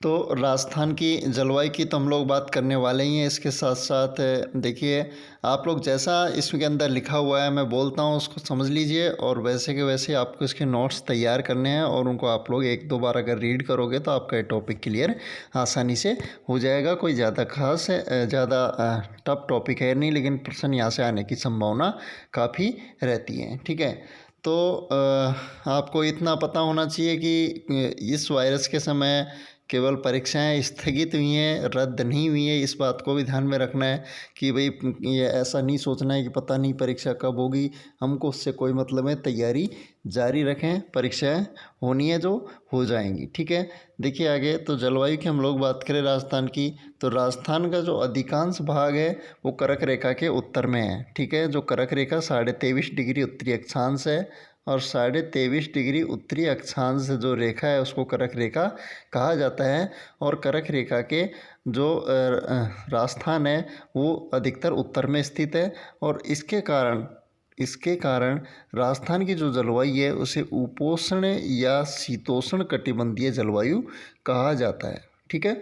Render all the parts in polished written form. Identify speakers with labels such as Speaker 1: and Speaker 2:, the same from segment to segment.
Speaker 1: तो राजस्थान की जलवायु की तो हम लोग बात करने वाले ही हैं। इसके साथ साथ देखिए, आप लोग जैसा इसके अंदर लिखा हुआ है मैं बोलता हूँ उसको समझ लीजिए, और वैसे के वैसे आपको इसके नोट्स तैयार करने हैं और उनको आप लोग एक दो बार अगर रीड करोगे तो आपका ये टॉपिक क्लियर आसानी से हो जाएगा। कोई ज़्यादा खास ज़्यादा टफ टॉपिक है नहीं, लेकिन प्रश्न यहाँ से आने की संभावना काफ़ी रहती है। ठीक है, तो आपको इतना पता होना चाहिए कि इस वायरस के समय केवल परीक्षाएं स्थगित हुई हैं, रद्द नहीं हुई है। इस बात को भी ध्यान में रखना है कि भाई ये ऐसा नहीं सोचना है कि पता नहीं परीक्षा कब होगी, हमको उससे कोई मतलब है। तैयारी जारी रखें, परीक्षाएं होनी है जो हो जाएंगी। ठीक है, देखिए आगे तो जलवायु की हम लोग बात करें राजस्थान की, तो राजस्थान का जो अधिकांश भाग है वो कर्क रेखा के उत्तर में है। ठीक है, जो कर्क रेखा 23.5 डिग्री उत्तरी अक्षांश है और 23.5 डिग्री उत्तरी अक्षांश जो रेखा है उसको कर्क रेखा कहा जाता है। और कर्क रेखा के जो राजस्थान है वो अधिकतर उत्तर में स्थित है, और इसके कारण राजस्थान की जो जलवायु है उसे उपोष्ण या शीतोष्ण कटिबंधीय जलवायु कहा जाता है। ठीक है,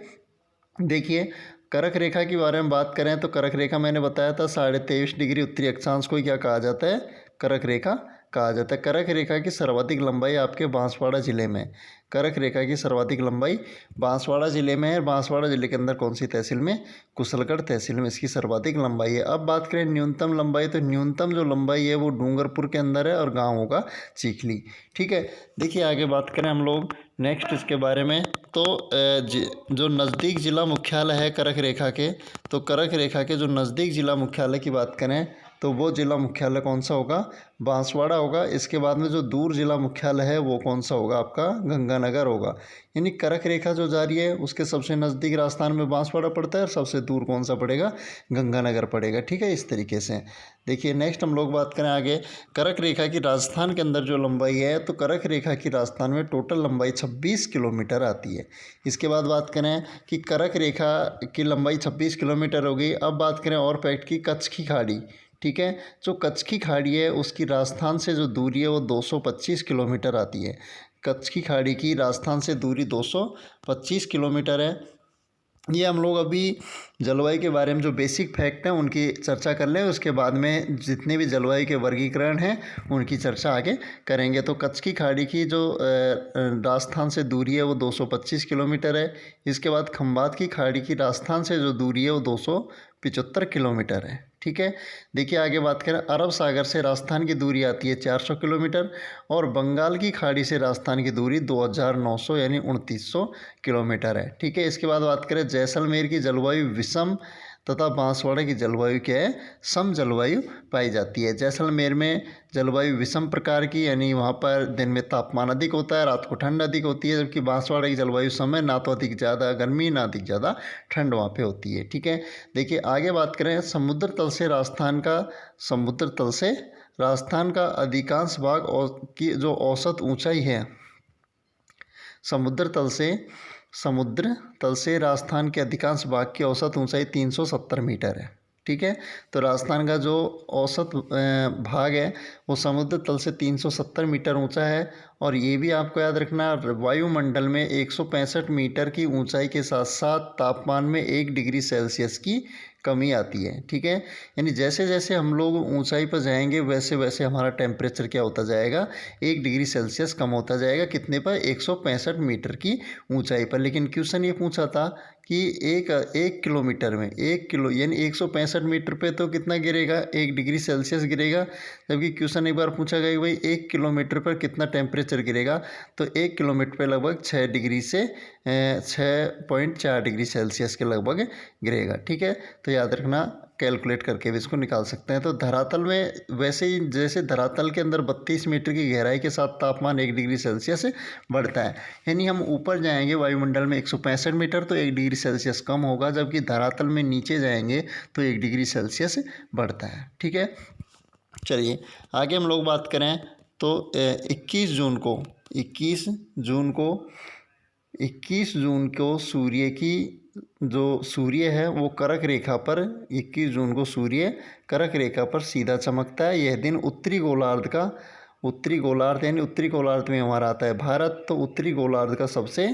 Speaker 1: देखिए कर्क रेखा के बारे में बात करें तो कर्क रेखा मैंने बताया था 23.5 डिग्री उत्तरी अक्षांश को क्या कहा जाता है, कर्क रेखा कहा जाता है। कर्क रेखा की सर्वाधिक लंबाई आपके बांसवाड़ा जिले में, कर्क रेखा की सर्वाधिक लंबाई बांसवाड़ा जिले में है। बांसवाड़ा जिले के अंदर कौन सी तहसील में, कुशलगढ़ तहसील में इसकी सर्वाधिक लंबाई है। अब बात करें न्यूनतम लंबाई, तो न्यूनतम जो लंबाई है वो डूंगरपुर के अंदर है और गाँव होगा चीखली। ठीक है, देखिए आगे बात करें हम लोग नेक्स्ट इसके बारे में, तो जो नज़दीक ज़िला मुख्यालय है कर्क रेखा के, तो कर्क रेखा के जो नज़दीक ज़िला मुख्यालय की बात करें तो वो ज़िला मुख्यालय कौन सा होगा, बांसवाड़ा होगा। इसके बाद में जो दूर ज़िला मुख्यालय है वो कौन सा होगा, आपका गंगानगर होगा। यानी कर्क रेखा जो जा रही है उसके सबसे नज़दीक राजस्थान में बांसवाड़ा पड़ता है और सबसे दूर कौन सा पड़ेगा, गंगानगर पड़ेगा। ठीक है, इस तरीके से देखिए नेक्स्ट हम लोग बात करें आगे, कर्क रेखा की राजस्थान के अंदर जो लंबाई है, तो कर्क रेखा की राजस्थान में टोटल लंबाई 26 किलोमीटर आती है। इसके बाद बात करें कि कर्क रेखा की लंबाई 26 किलोमीटर हो गई। अब बात करें और फैक्ट की, कच्छ की खाड़ी। ठीक है, जो कच्छ की खाड़ी है उसकी राजस्थान से जो दूरी है वो 225 किलोमीटर आती है। कच्छ की खाड़ी की राजस्थान से दूरी 225 किलोमीटर है। ये हम लोग अभी जलवायु के बारे में जो बेसिक फैक्ट हैं उनकी चर्चा कर लें, उसके बाद में जितने भी जलवायु के वर्गीकरण हैं उनकी चर्चा आगे करेंगे। तो कच्छ की खाड़ी की जो राजस्थान से दूरी है वो 225 किलोमीटर है। इसके बाद खंबात की खाड़ी की राजस्थान से जो दूरी है वो 275 किलोमीटर है। ठीक है, देखिए आगे बात करें, अरब सागर से राजस्थान की दूरी आती है 400 किलोमीटर, और बंगाल की खाड़ी से राजस्थान की दूरी 2900 यानी 2900 किलोमीटर है। ठीक है, इसके बाद बात करें जैसलमेर की जलवायु विषम तथा बांसवाड़ा की जलवायु क्या है, सम जलवायु पाई जाती है। जैसलमेर में जलवायु विषम प्रकार की, यानी वहाँ पर दिन में तापमान अधिक होता है, रात को ठंड अधिक होती है, जबकि बांसवाड़ा की जलवायु सम है, ना तो अधिक ज़्यादा गर्मी ना अधिक ज़्यादा ठंड वहाँ पे होती है। ठीक है, देखिए आगे बात करें, समुद्र तल से राजस्थान का अधिकांश भाग की जो औसत ऊंचाई है, समुद्र तल से राजस्थान के अधिकांश भाग की औसत ऊंचाई 370 मीटर है। ठीक है, तो राजस्थान का जो औसत भाग है वो समुद्र तल से 370 मीटर ऊंचा है। और ये भी आपको याद रखना, वायुमंडल में 165 मीटर की ऊंचाई के साथ साथ तापमान में 1 डिग्री सेल्सियस की कमी आती है। ठीक है, यानी जैसे जैसे हम लोग ऊंचाई पर जाएंगे वैसे वैसे हमारा टेम्परेचर क्या होता जाएगा, 1 डिग्री सेल्सियस कम होता जाएगा। कितने पर, 165 मीटर की ऊंचाई पर। लेकिन क्वेश्चन ये पूछा था कि एक किलोमीटर में 1 किलो यानी 165 मीटर पे तो कितना गिरेगा, 1 डिग्री सेल्सियस गिरेगा। जबकि क्वेश्चन एक बार पूछा गया कि भाई 1 किलोमीटर पर कितना टेम्परेचर गिरेगा, तो 1 किलोमीटर पर लगभग 6 डिग्री से 6.4 डिग्री सेल्सियस के लगभग गिरेगा। ठीक है, तो याद रखना, कैलकुलेट करके भी इसको निकाल सकते हैं। तो धरातल में वैसे ही जैसे धरातल के अंदर 32 मीटर की गहराई के साथ तापमान 1 डिग्री सेल्सियस बढ़ता है, यानी हम ऊपर जाएंगे वायुमंडल में 165 मीटर तो 1 डिग्री सेल्सियस कम होगा, जबकि धरातल में नीचे जाएंगे तो 1 डिग्री सेल्सियस बढ़ता है। ठीक है, चलिए आगे हम लोग बात करें तो 21 जून को सूर्य है वो कर्क रेखा पर, 21 जून को सूर्य कर्क रेखा पर सीधा चमकता है। यह दिन उत्तरी गोलार्ध यानी उत्तरी गोलार्ध में हमारा आता है भारत, तो उत्तरी गोलार्ध का सबसे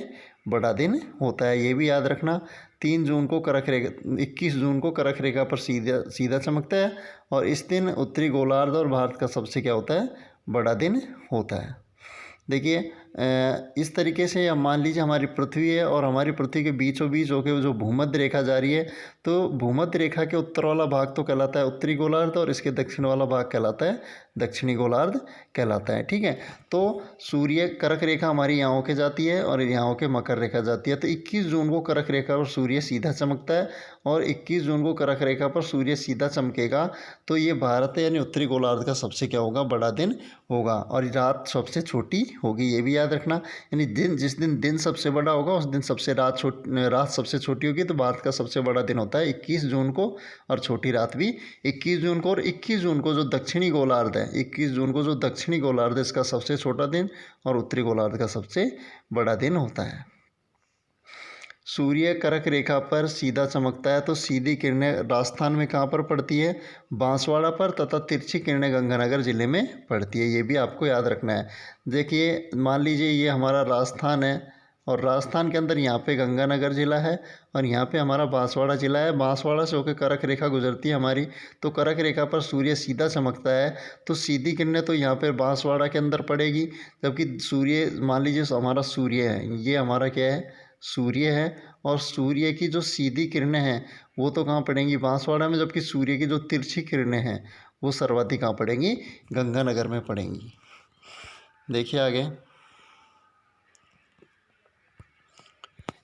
Speaker 1: बड़ा दिन होता है, ये भी याद रखना। 3 जून को कर्क रेखा 21 जून को कर्क रेखा पर सीधा सीधा चमकता है और इस दिन उत्तरी गोलार्ध और भारत का सबसे क्या होता है, बड़ा दिन होता है। देखिए इस तरीके से अब मान लीजिए हमारी पृथ्वी है और हमारी पृथ्वी के बीचों बीच होकर जो भूमध्य रेखा जा रही है, तो भूमध्य रेखा के उत्तर वाला भाग तो कहलाता है उत्तरी गोलार्ध और इसके दक्षिण वाला भाग कहलाता है दक्षिणी गोलार्ध कहलाता है। ठीक है, तो सूर्य कर्क रेखा हमारी यहाँ होके जाती है और यहाँ होके मकर रेखा जाती है। तो 21 जून को कर्क रेखा पर सूर्य सीधा चमकता है और 21 जून को कर्क रेखा पर सूर्य सीधा चमकेगा, तो ये भारत है यानी उत्तरी गोलार्ध का सबसे क्या होगा, बड़ा दिन होगा और रात सबसे छोटी होगी, ये भी याद रखना। यानी जिस दिन दिन सबसे बड़ा होगा उस दिन रात सबसे छोटी होगी। तो भारत का सबसे बड़ा दिन होता है 21 जून को और छोटी रात भी 21 जून को। और 21 जून को जो दक्षिणी गोलार्ध है, 21 जून को जो दक्षिणी गोलार्ध है इसका सबसे छोटा दिन और उत्तरी गोलार्ध का सबसे बड़ा दिन होता है। सूर्य कर्क रेखा पर सीधा चमकता है तो सीधी किरणें राजस्थान में कहाँ पर पड़ती है, बांसवाड़ा पर, तथा तिरछी किरणें गंगानगर जिले में पड़ती है, ये भी आपको याद रखना है। देखिए मान लीजिए ये हमारा राजस्थान है और राजस्थान के अंदर यहाँ पे गंगानगर जिला है और यहाँ पे हमारा बांसवाड़ा जिला है। बांसवाड़ा से होकर कर्क रेखा गुजरती है हमारी, तो कर्क रेखा पर सूर्य सीधा चमकता है तो सीधी किरणें तो यहाँ पर बांसवाड़ा के अंदर पड़ेगी, जबकि सूर्य मान लीजिए हमारा सूर्य है, ये हमारा क्या है, सूर्य है और सूर्य की जो सीधी किरणें हैं वो तो कहाँ पड़ेंगी, बांसवाड़ा में, जबकि सूर्य की जो तिरछी किरणें हैं वो सर्वाधिक कहाँ पड़ेंगी, गंगानगर में पड़ेंगी। देखिए आगे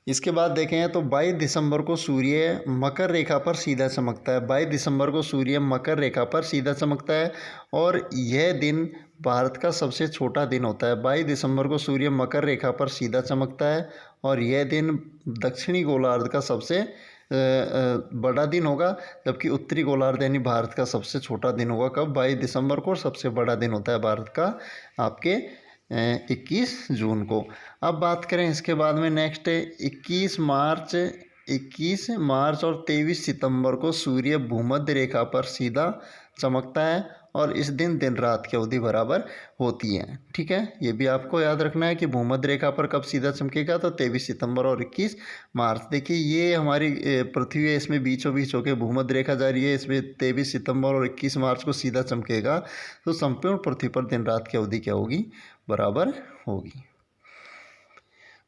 Speaker 1: इसके बाद देखें तो 22 दिसंबर को सूर्य मकर रेखा पर सीधा चमकता है। 22 दिसंबर को सूर्य मकर रेखा पर सीधा चमकता है और यह दिन भारत का सबसे छोटा दिन होता है। 22 दिसंबर को सूर्य मकर रेखा पर सीधा चमकता है और यह दिन दक्षिणी गोलार्ध का सबसे बड़ा दिन होगा, जबकि उत्तरी गोलार्ध यानी भारत का सबसे छोटा दिन होगा। कब, 22 दिसंबर को। सबसे बड़ा दिन होता है भारत का आपके 21 जून को। अब बात करें इसके बाद में नेक्स्ट 21 मार्च और 23 सितंबर को सूर्य भूमध्य रेखा पर सीधा चमकता है और इस दिन दिन रात की अवधि बराबर होती है। ठीक है, ये भी आपको याद रखना है कि भूमध्य रेखा पर कब सीधा चमकेगा, तो 23 सितंबर और 21 मार्च। देखिए ये हमारी पृथ्वी है, इसमें बीचों बीच होकर भूमध्य रेखा जा रही है, इसमें 23 सितंबर और 21 मार्च को सीधा चमकेगा, तो संपूर्ण पृथ्वी पर दिन रात की अवधि क्या होगी, बराबर होगी।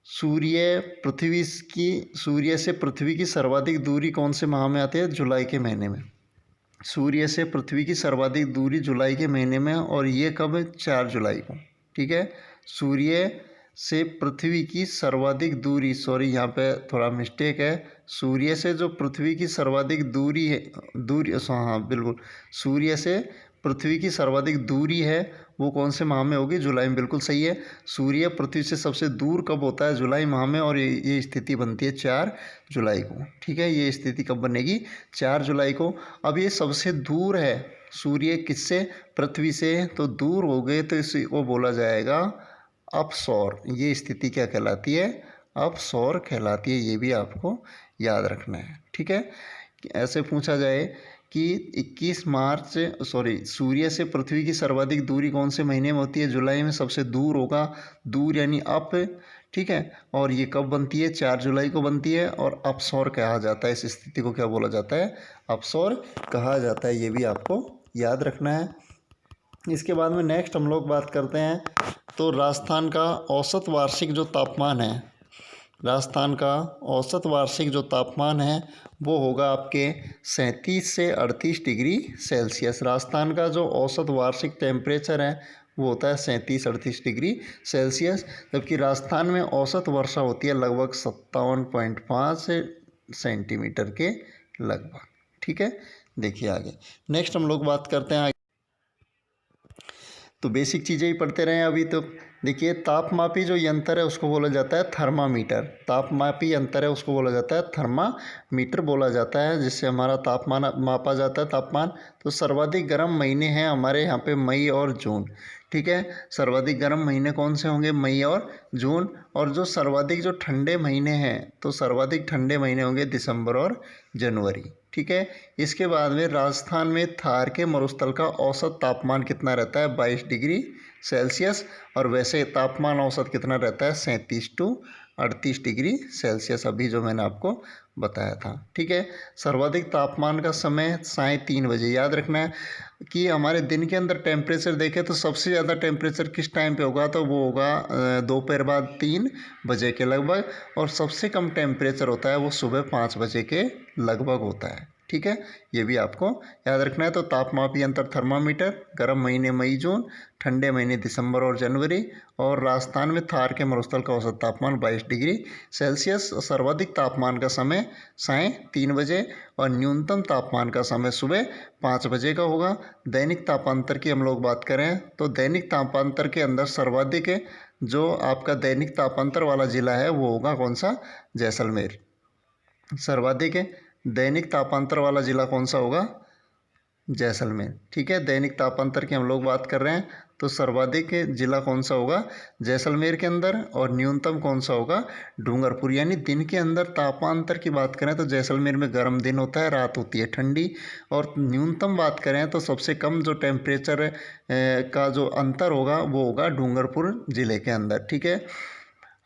Speaker 1: सूर्य से पृथ्वी की सर्वाधिक दूरी कौन से माह में आती है, जुलाई के महीने में। सूर्य से पृथ्वी की सर्वाधिक दूरी जुलाई के महीने में और ये कब है, 4 जुलाई को। ठीक है, सूर्य से पृथ्वी की सर्वाधिक दूरी, सॉरी यहाँ पे थोड़ा मिस्टेक है, सूर्य से जो पृथ्वी की सर्वाधिक दूरी है, हाँ बिल्कुल, सूर्य से पृथ्वी की सर्वाधिक दूरी है वो कौन से माह में होगी, जुलाई में, बिल्कुल सही है। सूर्य पृथ्वी से सबसे दूर कब होता है, जुलाई माह में, और ये स्थिति बनती है 4 जुलाई को। ठीक है, ये स्थिति कब बनेगी, 4 जुलाई को। अब ये सबसे दूर है सूर्य किससे, पृथ्वी से, तो दूर हो गए तो इसको बोला जाएगा अपसौर। ये स्थिति क्या कहलाती है, अपसौर कहलाती है, ये भी आपको याद रखना है। ठीक है, ऐसे पूछा जाए कि सूर्य से पृथ्वी की सर्वाधिक दूरी कौन से महीने में होती है, जुलाई में सबसे दूर होगा, दूर यानी अप। ठीक है, और ये कब बनती है, 4 जुलाई को बनती है और अपसौर कहा जाता है। इस स्थिति को क्या बोला जाता है, अपसौर कहा जाता है, ये भी आपको याद रखना है। इसके बाद में नेक्स्ट हम लोग बात करते हैं तो राजस्थान का औसत वार्षिक जो तापमान है, राजस्थान का औसत वार्षिक जो तापमान है वो होगा आपके 37 से 38 डिग्री सेल्सियस। राजस्थान का जो औसत वार्षिक टेम्परेचर है वो होता है 37-38 डिग्री सेल्सियस, जबकि राजस्थान में औसत वर्षा होती है लगभग 57.5 सेंटीमीटर के लगभग। ठीक है, देखिए आगे नेक्स्ट हम लोग बात करते हैं, तो बेसिक चीज़ें ही पढ़ते रहे अभी। तो देखिए तापमापी जो यंत्र है उसको बोला जाता है थर्मामीटर। तापमापी यंत्र है उसको बोला जाता है थर्मामीटर बोला जाता है, जिससे हमारा तापमान मापा जाता है, तापमान। तो सर्वाधिक गर्म महीने हैं हमारे यहाँ पे मई और जून। ठीक है, सर्वाधिक गर्म महीने कौन से होंगे, मई और जून। और जो सर्वाधिक जो ठंडे महीने हैं, तो सर्वाधिक ठंडे महीने होंगे दिसंबर और जनवरी। ठीक है, इसके बाद में राजस्थान में थार के मरुस्थल का औसत तापमान कितना रहता है, 22 डिग्री सेल्सियस। और वैसे तापमान औसत कितना रहता है 37 to 38 डिग्री सेल्सियस, अभी जो मैंने आपको बताया था। ठीक है, सर्वाधिक तापमान का समय साय 3 बजे। याद रखना है कि हमारे दिन के अंदर टेम्परेचर देखें तो सबसे ज़्यादा टेम्परेचर किस टाइम पे होगा, तो वो होगा दोपहर बाद 3 बजे के लगभग, और सबसे कम टेम्परेचर होता है वो सुबह 5 बजे के लगभग होता है। ठीक है, ये भी आपको याद रखना है। तो तापमापी यंत्र थर्मामीटर, गर्म महीने मई जून, ठंडे महीने दिसंबर और जनवरी। और राजस्थान में थार के मरुस्थल का औसत तापमान 22 डिग्री सेल्सियस। सर्वाधिक तापमान का समय साय 3 बजे और न्यूनतम तापमान का समय सुबह 5 बजे का होगा। दैनिक तापांतर की हम लोग बात करें तो दैनिक तापांतर के अंदर सर्वाधिक जो आपका दैनिक तापांतर वाला जिला है वो होगा कौन सा, जैसलमेर। सर्वाधिक दैनिक तापांतर वाला जिला कौन सा होगा, जैसलमेर। ठीक है, दैनिक तापांतर की हम लोग बात कर रहे हैं तो सर्वाधिक जिला कौन सा होगा, जैसलमेर के अंदर, और न्यूनतम कौन सा होगा, डूंगरपुर। यानी दिन के अंदर तापांतर की बात करें तो जैसलमेर में गर्म दिन होता है, रात होती है ठंडी। और न्यूनतम बात करें तो सबसे कम जो टेम्परेचर का जो अंतर होगा वो होगा डूंगरपुर ज़िले के अंदर। ठीक है,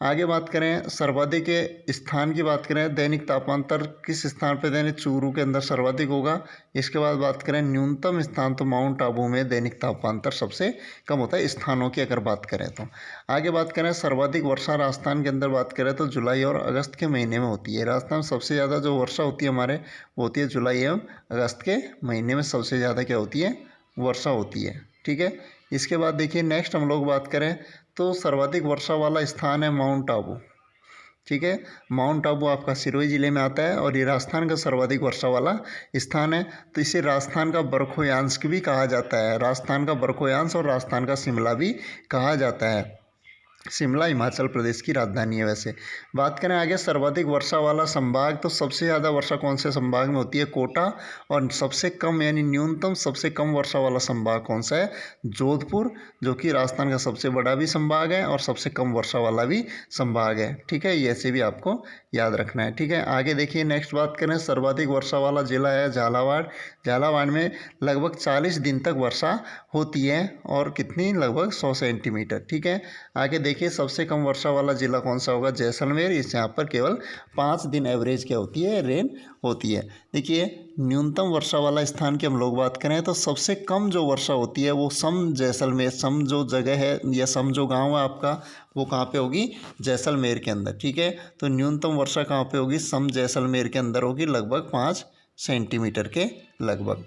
Speaker 1: आगे बात करें सर्वाधिक स्थान की बात करें, दैनिक तापांतर किस स्थान पर दैनिक चूरू के अंदर सर्वाधिक होगा। इसके बाद बात करें न्यूनतम स्थान तो माउंट आबू में दैनिक तापांतर सबसे कम होता है स्थानों की अगर बात करें तो। आगे बात करें सर्वाधिक वर्षा राजस्थान के अंदर बात करें तो जुलाई और अगस्त के महीने में होती है। राजस्थान सबसे ज़्यादा जो वर्षा होती है हमारे वो होती है जुलाई एवं अगस्त के महीने में सबसे ज़्यादा क्या होती है, वर्षा होती है। ठीक है, इसके बाद देखिए नेक्स्ट हम लोग बात करें तो सर्वाधिक वर्षा वाला स्थान है माउंट आबू। ठीक है, माउंट आबू आपका सिरोही ज़िले में आता है और ये राजस्थान का सर्वाधिक वर्षा वाला स्थान है। तो इसे राजस्थान का बरखोयांश भी कहा जाता है, राजस्थान का बरखोयांश और राजस्थान का शिमला भी कहा जाता है। शिमला हिमाचल प्रदेश की राजधानी है। वैसे बात करें आगे सर्वाधिक वर्षा वाला संभाग तो सबसे ज़्यादा वर्षा कौन से संभाग में होती है, कोटा। और सबसे कम यानी न्यूनतम सबसे कम वर्षा वाला संभाग कौन सा है, जोधपुर, जो कि राजस्थान का सबसे बड़ा भी संभाग है और सबसे कम वर्षा वाला भी संभाग है। ठीक है, ये ऐसे भी आपको याद रखना है। ठीक है, आगे देखिए नेक्स्ट बात करें सर्वाधिक वर्षा वाला जिला है झालावाड़। झालावाड़ में लगभग 40 दिन तक वर्षा होती है और कितनी, लगभग 100 सेंटीमीटर। ठीक है, आगे देखिए सबसे कम वर्षा वाला जिला कौन सा होगा, जैसलमेर। इस यहाँ पर केवल 5 दिन एवरेज क्या होती है, रेन होती है। देखिए न्यूनतम वर्षा वाला स्थान की हम लोग बात करें तो सबसे कम जो वर्षा होती है वो सम जैसलमेर, सम जो जगह है या सम जो गांव है आपका वो कहाँ पे होगी, जैसलमेर के अंदर। ठीक है, तो न्यूनतम वर्षा कहाँ पे होगी, सम जैसलमेर के अंदर होगी, लगभग 5 सेंटीमीटर के लगभग।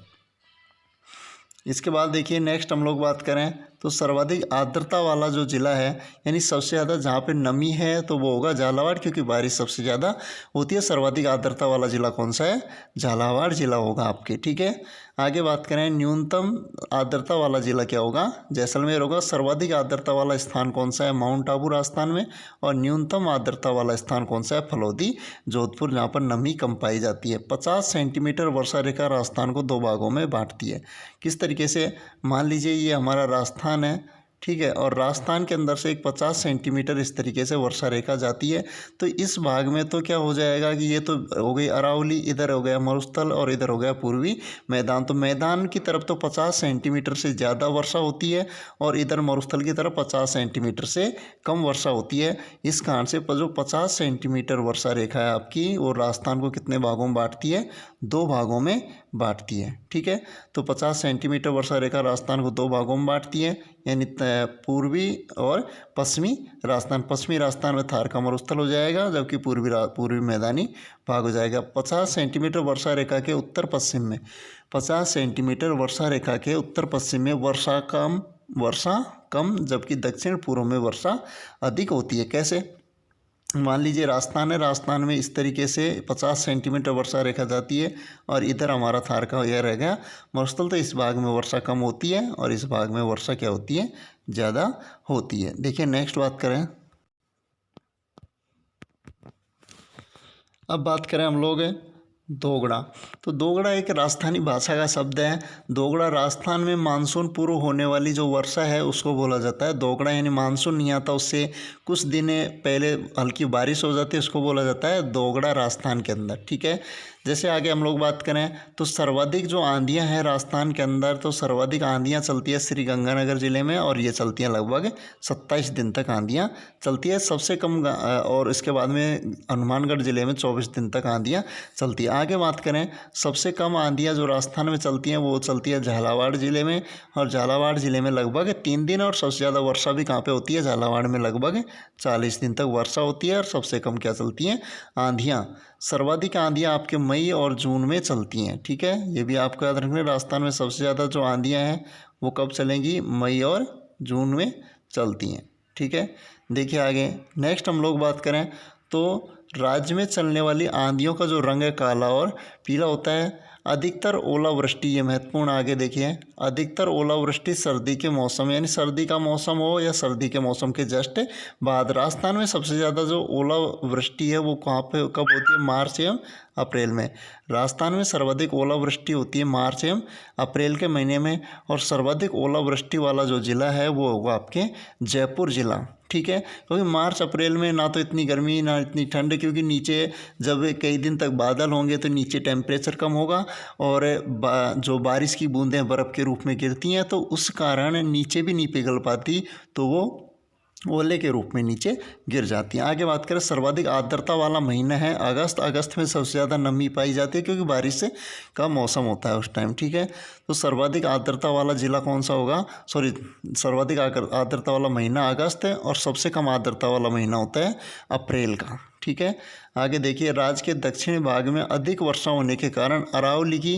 Speaker 1: इसके बाद देखिए नेक्स्ट हम लोग बात करें तो सर्वाधिक आर्द्रता वाला जो ज़िला है यानी सबसे ज़्यादा जहाँ पे नमी है तो वो होगा झालावाड़, क्योंकि बारिश सबसे ज़्यादा होती है। सर्वाधिक आर्द्रता वाला ज़िला कौन सा है, झालावाड़ ज़िला होगा आपके। ठीक है, आगे बात करें न्यूनतम आर्द्रता वाला ज़िला क्या होगा, जैसलमेर होगा। सर्वाधिक आर्द्रता वाला स्थान कौन सा है, माउंट आबू राजस्थान में। और न्यूनतम आर्द्रता वाला स्थान कौन सा है, फलोदी जोधपुर, जहाँ पर नमी कम पाई जाती है। 50 सेंटीमीटर वर्षा रेखा राजस्थान को 2 भागों में बांटती है। किस तरीके से, मान लीजिए ये हमारा राजस्थान है, ठीक है, और राजस्थान के अंदर से एक 50 सेंटीमीटर इस तरीके से वर्षा रेखा जाती है। तो इस भाग में तो क्या हो जाएगा कि ये तो हो गई अरावली, इधर हो गया मरुस्थल और इधर हो गया पूर्वी मैदान। तो मैदान की तरफ तो 50 सेंटीमीटर से ज़्यादा वर्षा होती है और इधर मरुस्थल की तरफ 50 सेंटीमीटर से कम वर्षा होती है। इस कारण से जो 50 सेंटीमीटर वर्षा रेखा है आपकी वो राजस्थान को कितने भागों में बांटती है, 2 भागों में बांटती है। ठीक है, तो 50 सेंटीमीटर वर्षा रेखा राजस्थान को 2 भागों में बांटती है, यानी पूर्वी और पश्चिमी राजस्थान। पश्चिमी राजस्थान में थार का मरुस्थल हो जाएगा, जबकि पूर्वी मैदानी भाग हो जाएगा। 50 सेंटीमीटर वर्षा रेखा के उत्तर पश्चिम में, 50 सेंटीमीटर वर्षा रेखा के उत्तर पश्चिम में वर्षा कम, जबकि दक्षिण पूर्व में वर्षा अधिक होती है। कैसे, मान लीजिए राजस्थान है, राजस्थान में इस तरीके से 50 सेंटीमीटर वर्षा रेखा जाती है और इधर हमारा थार का यह रह गया मरुस्थल। तो इस भाग में वर्षा कम होती है और इस भाग में वर्षा क्या होती है, ज़्यादा होती है। देखिए नेक्स्ट बात करें, अब बात करें हम लोग दोगड़ा। तो दोगड़ा एक राजस्थानी भाषा का शब्द है। दोगड़ा राजस्थान में मानसून पूर्व होने वाली जो वर्षा है उसको बोला जाता है दोगड़ा, यानी मानसून नहीं आता उससे कुछ दिन पहले हल्की बारिश हो जाती है, उसको बोला जाता है दोगड़ा राजस्थान के अंदर। ठीक है, जैसे आगे हम लोग बात करें तो सर्वाधिक जो आंधियां हैं राजस्थान के अंदर, तो सर्वाधिक आंधियां चलती है श्रीगंगानगर ज़िले में, और ये चलती हैं लगभग 27 दिन तक आंधियां चलती है। सबसे कम और इसके बाद में हनुमानगढ़ ज़िले में 24 दिन तक आंधियां चलती है। आगे बात करें सबसे कम आंधियां जो राजस्थान में चलती हैं वो चलती है झालावाड़ ज़िले में, और झालावाड़ ज़िले में लगभग 3 दिन, और सबसे ज़्यादा वर्षा भी कहाँ पे होती है, झालावाड़ में लगभग 40 दिन तक वर्षा होती है। और सबसे कम क्या चलती हैं, आंधियाँ। सर्वाधिक आंधियाँ आपके मई और जून में चलती हैं, ठीक है, ये भी आपको याद रखना है। राजस्थान में सबसे ज़्यादा जो आंधियाँ हैं वो कब चलेंगी, मई और जून में चलती हैं, ठीक है। देखिए आगे नेक्स्ट हम लोग बात करें तो राज्य में चलने वाली आंधियों का जो रंग है काला और पीला होता है। अधिकतर ओलावृष्टि, ये महत्वपूर्ण, आगे देखिए, अधिकतर ओलावृष्टि सर्दी के मौसम, यानी सर्दी का मौसम हो या सर्दी के मौसम के जस्ट बाद। राजस्थान में सबसे ज़्यादा जो ओलावृष्टि है वो कहाँ पे कब होती है, मार्च एवं अप्रैल में। राजस्थान में सर्वाधिक ओलावृष्टि होती है मार्च एवं अप्रैल के महीने में, और सर्वाधिक ओलावृष्टि वाला जो ज़िला है वो होगा आपके जयपुर ज़िला, ठीक है। क्योंकि मार्च अप्रैल में ना तो इतनी गर्मी ना इतनी ठंड, क्योंकि नीचे जब कई दिन तक बादल होंगे तो नीचे टेम्परेचर कम होगा, और जो बारिश की बूंदें बर्फ़ के रूप में गिरती हैं तो उस कारण नीचे भी नहीं पिघल पाती, तो वो ओले के रूप में नीचे गिर जाती हैं। आगे बात करें सर्वाधिक आर्द्रता वाला महीना है अगस्त। अगस्त में सबसे ज़्यादा नमी पाई जाती है क्योंकि बारिश से का मौसम होता है उस टाइम, ठीक है। तो सर्वाधिक आर्द्रता वाला ज़िला कौन सा होगा, सर्वाधिक आर्द्रता वाला महीना अगस्त है, और सबसे कम आर्द्रता वाला महीना होता है अप्रैल का, ठीक है। आगे देखिए राज्य के दक्षिणी भाग में अधिक वर्षा होने के कारण अरावली की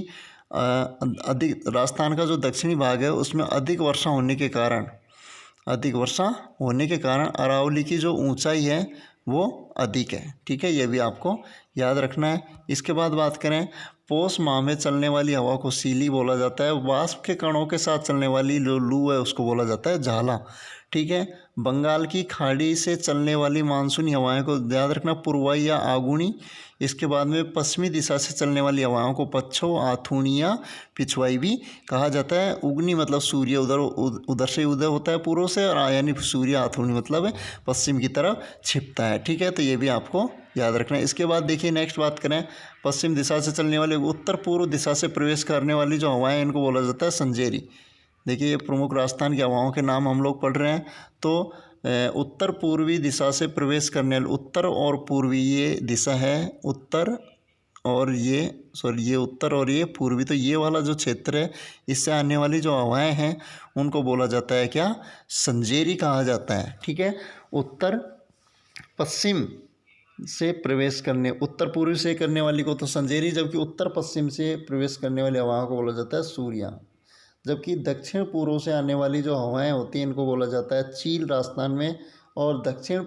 Speaker 1: अधिक, राजस्थान का जो दक्षिणी भाग है उसमें अधिक वर्षा होने के कारण अरावली की जो ऊंचाई है वो अधिक है, ठीक है, ये भी आपको याद रखना है। इसके बाद बात करें पौष माह में चलने वाली हवा को सीली बोला जाता है। वाष्प के कणों के साथ चलने वाली जो लू है उसको बोला जाता है झाला, ठीक है। बंगाल की खाड़ी से चलने वाली मानसूनी हवाएं को याद रखना, पूर्वाई या आगुनी। इसके बाद में पश्चिमी दिशा से चलने वाली हवाओं को पच्छो, आथुनी या पिछवाई भी कहा जाता है। उगनी मतलब सूर्य उधर से उदय होता है पूर्व से, और यानी सूर्य आथुनी मतलब पश्चिम की तरफ छिपता है, ठीक है। तो ये भी आपको याद रखना है। इसके बाद देखिए नेक्स्ट बात करें पश्चिम दिशा से चलने वाली उत्तर पूर्व दिशा से प्रवेश करने वाली जो हवाएं इनको बोला जाता है संजेरी। देखिए ये प्रमुख राजस्थान की हवाओं के नाम हम लोग पढ़ रहे हैं। तो उत्तर पूर्वी दिशा से प्रवेश करने, उत्तर और पूर्वी ये दिशा है, उत्तर और ये उत्तर और ये पूर्वी, तो ये वाला जो क्षेत्र है इससे आने वाली जो हवाएं हैं उनको बोला जाता है क्या, संजेरी कहा जाता है, ठीक है। उत्तर पश्चिम से प्रवेश करने, उत्तर पूर्वी से करने वाली को तो संजेरी, जबकि उत्तर पश्चिम से प्रवेश करने वाली हवाओं को बोला जाता है सूर्या। जबकि दक्षिण पूर्व से आने वाली जो हवाएं होती हैं इनको बोला जाता है चील राजस्थान में। और दक्षिण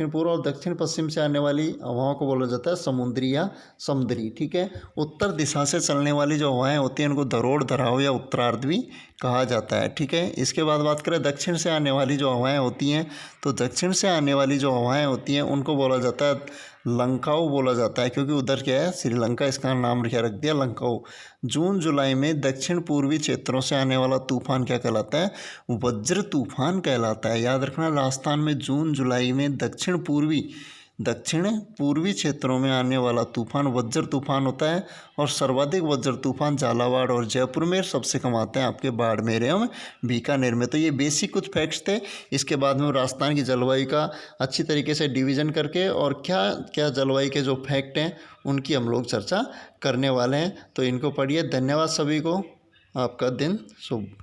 Speaker 1: पूर्व और दक्षिण पश्चिम से आने वाली हवाओं को बोला जाता है समुद्री या समुद्री, ठीक है। उत्तर दिशा से चलने वाली जो हवाएं होती हैं इनको धरोड़, धराव या उत्तरार्ध भी कहा जाता है, ठीक है। इसके बाद बात करें दक्षिण से आने वाली जो हवाएं होती हैं, तो दक्षिण से आने वाली जो हवाएं होती हैं उनको बोला जाता है लंकाऊ बोला जाता है, क्योंकि उधर क्या है श्रीलंका, इसका नाम रख दिया लंकाऊ। जून जुलाई में दक्षिण पूर्वी क्षेत्रों से आने वाला तूफान क्या कहलाता है, वज्र तूफान कहलाता है। याद रखना राजस्थान में जून जुलाई में दक्षिण पूर्वी क्षेत्रों में आने वाला तूफान वज्र तूफान होता है, और सर्वाधिक वज्र तूफान झालावाड़ और जयपुर में, सबसे कम आते हैं आपके बाड़मेर एवं बीकानेर में। तो ये बेसिक कुछ फैक्ट्स थे। इसके बाद में राजस्थान की जलवायु का अच्छी तरीके से डिवीज़न करके और क्या क्या जलवायु के जो फैक्ट हैं उनकी हम लोग चर्चा करने वाले हैं, तो इनको पढ़िए। धन्यवाद सभी को, आपका दिन शुभ।